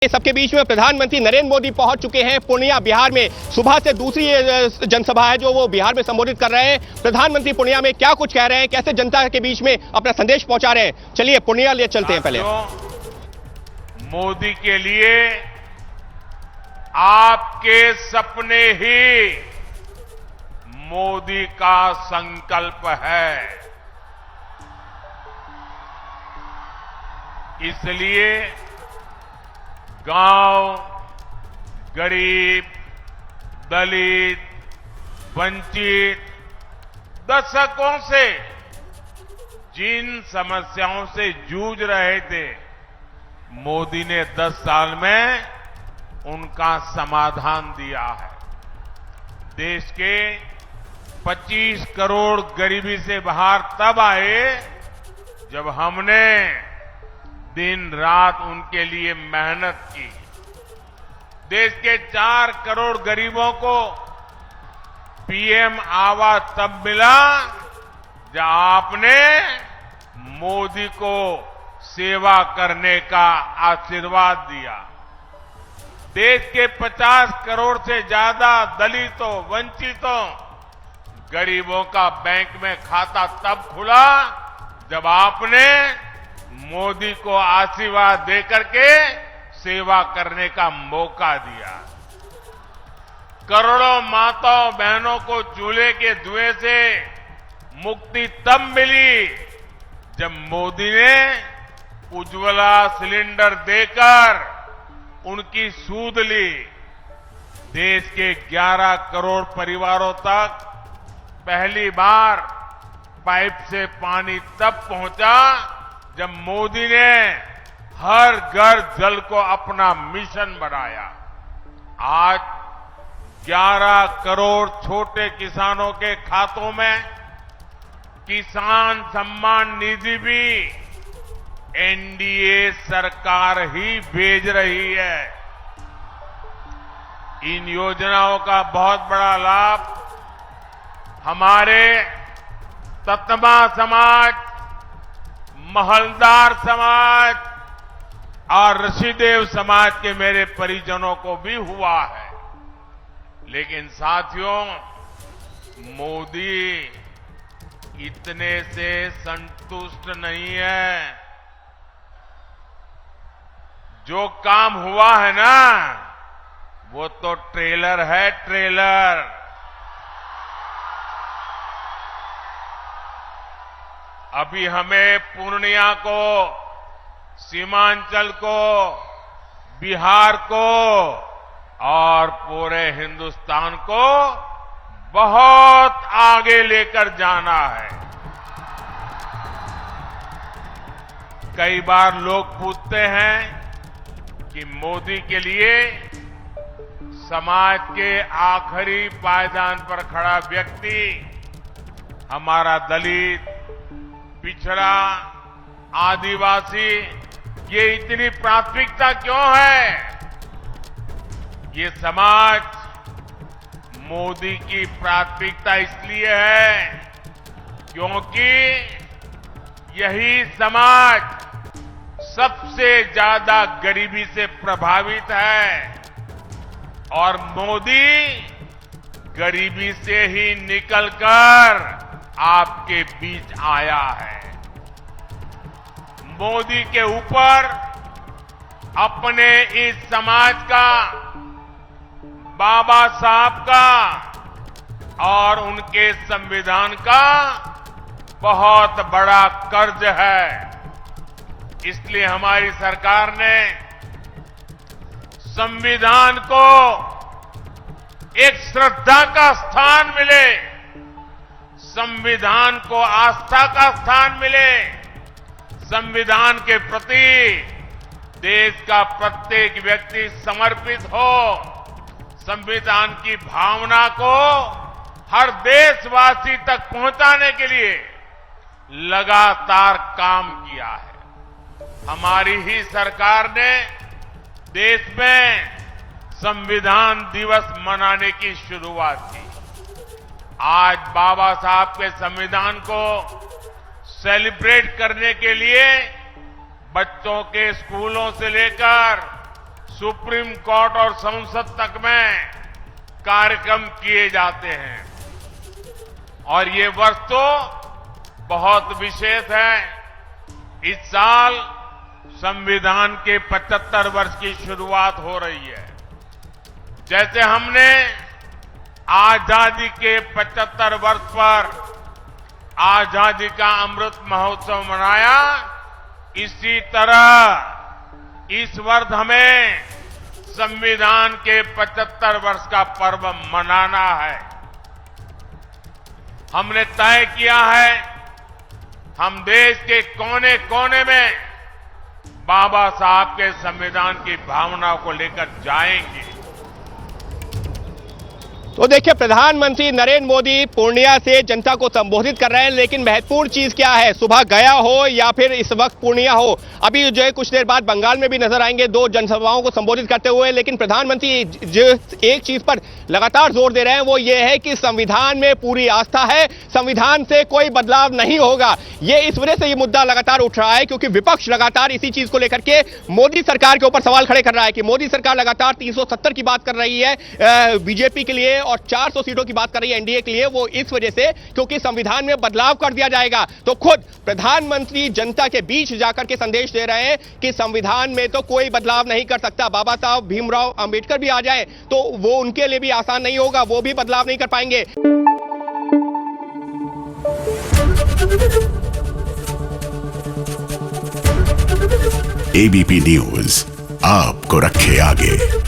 इस सबके बीच में प्रधानमंत्री नरेंद्र मोदी पहुंच चुके हैं पूर्णिया बिहार में। सुबह से दूसरी जनसभा है जो वो बिहार में संबोधित कर रहे हैं। प्रधानमंत्री पूर्णिया में क्या कुछ कह रहे हैं, कैसे जनता के बीच में अपना संदेश पहुंचा रहे हैं, चलिए पूर्णिया ले चलते हैं। पहले मोदी के लिए आपके सपने ही मोदी का संकल्प है, इसलिए गांव, गरीब, दलित, वंचित दशकों से जिन समस्याओं से जूझ रहे थे, मोदी ने 10 साल में उनका समाधान दिया है। देश के 25 करोड़ गरीबी से बाहर तब आए जब हमने दिन रात उनके लिए मेहनत की। देश के 4 करोड़ गरीबों को पीएम आवास तब मिला जब आपने मोदी को सेवा करने का आशीर्वाद दिया। देश के 50 करोड़ से ज्यादा दलितों, वंचितों, गरीबों का बैंक में खाता तब खुला जब आपने मोदी को आशीर्वाद देकर के सेवा करने का मौका दिया। करोड़ों माताओं बहनों को चूल्हे के धुएं से मुक्ति तब मिली जब मोदी ने उज्ज्वला सिलेंडर देकर उनकी सूध ली। देश के 11 करोड़ परिवारों तक पहली बार पाइप से पानी तब पहुंचा जब मोदी ने हर घर जल को अपना मिशन बनाया। आज 11 करोड़ छोटे किसानों के खातों में किसान सम्मान निधि भी एनडीए सरकार ही भेज रही है। इन योजनाओं का बहुत बड़ा लाभ हमारे ततमा समाज, महलदार समाज और ऋषिदेव समाज के मेरे परिजनों को भी हुआ है। लेकिन साथियों, मोदी इतने से संतुष्ट नहीं है। जो काम हुआ है ना, वो तो ट्रेलर है, ट्रेलर। अभी हमें पूर्णिया को, सीमांचल को, बिहार को और पूरे हिंदुस्तान को बहुत आगे लेकर जाना है। कई बार लोग पूछते हैं कि मोदी के लिए समाज के आखिरी पायदान पर खड़ा व्यक्ति, हमारा दलित, पिछड़ा, आदिवासी, ये इतनी प्राथमिकता क्यों है? ये समाज मोदी की प्राथमिकता इसलिए है क्योंकि यही समाज सबसे ज्यादा गरीबी से प्रभावित है और मोदी गरीबी से ही निकलकर आपके बीच आया है। मोदी के ऊपर अपने इस समाज का, बाबा साहब का और उनके संविधान का बहुत बड़ा कर्ज है। इसलिए हमारी सरकार ने संविधान को एक श्रद्धा का स्थान मिले, संविधान को आस्था का स्थान मिले, संविधान के प्रति देश का प्रत्येक व्यक्ति समर्पित हो, संविधान की भावना को हर देशवासी तक पहुंचाने के लिए लगातार काम किया है। हमारी ही सरकार ने देश में संविधान दिवस मनाने की शुरुआत की। आज बाबा साहब के संविधान को सेलिब्रेट करने के लिए बच्चों के स्कूलों से लेकर सुप्रीम कोर्ट और संसद तक में कार्यक्रम किए जाते हैं। और ये वर्ष तो बहुत विशेष है। इस साल संविधान के 75 वर्ष की शुरुआत हो रही है। जैसे हमने आजादी के 75 वर्ष पर आजादी का अमृत महोत्सव मनाया, इसी तरह इस वर्ष हमें संविधान के 75 वर्ष का पर्व मनाना है। हमने तय किया है, हम देश के कोने कोने में बाबा साहब के संविधान की भावना को लेकर जाएंगे। तो देखिए, प्रधानमंत्री नरेंद्र मोदी पूर्णिया से जनता को संबोधित कर रहे हैं, लेकिन महत्वपूर्ण चीज क्या है, सुबह गया हो या फिर इस वक्त पूर्णिया हो, अभी जो है कुछ देर बाद बंगाल में भी नजर आएंगे दो जनसभाओं को संबोधित करते हुए। लेकिन प्रधानमंत्री जो एक चीज पर लगातार जोर दे रहे हैं वो ये है कि संविधान में पूरी आस्था है, संविधान से कोई बदलाव नहीं होगा। ये इस वजह से ये मुद्दा लगातार उठ रहा है क्योंकि विपक्ष लगातार इसी चीज को लेकर के मोदी सरकार के ऊपर सवाल खड़े कर रहा है कि मोदी सरकार लगातार 370 की बात कर रही है बीजेपी के लिए और 400 सीटों की बात कर रही है एनडीए के लिए, वो इस वजह से क्योंकि संविधान में बदलाव कर दिया जाएगा। तो खुद प्रधानमंत्री जनता के बीच जाकर के संदेश दे रहे हैं कि संविधान में तो कोई बदलाव नहीं कर सकता। बाबा साहब भीमराव अंबेडकर भी आ जाए तो वो उनके लिए भी आसान नहीं होगा, वो भी बदलाव नहीं कर पाएंगे। एबीपी न्यूज आपको रखे आगे।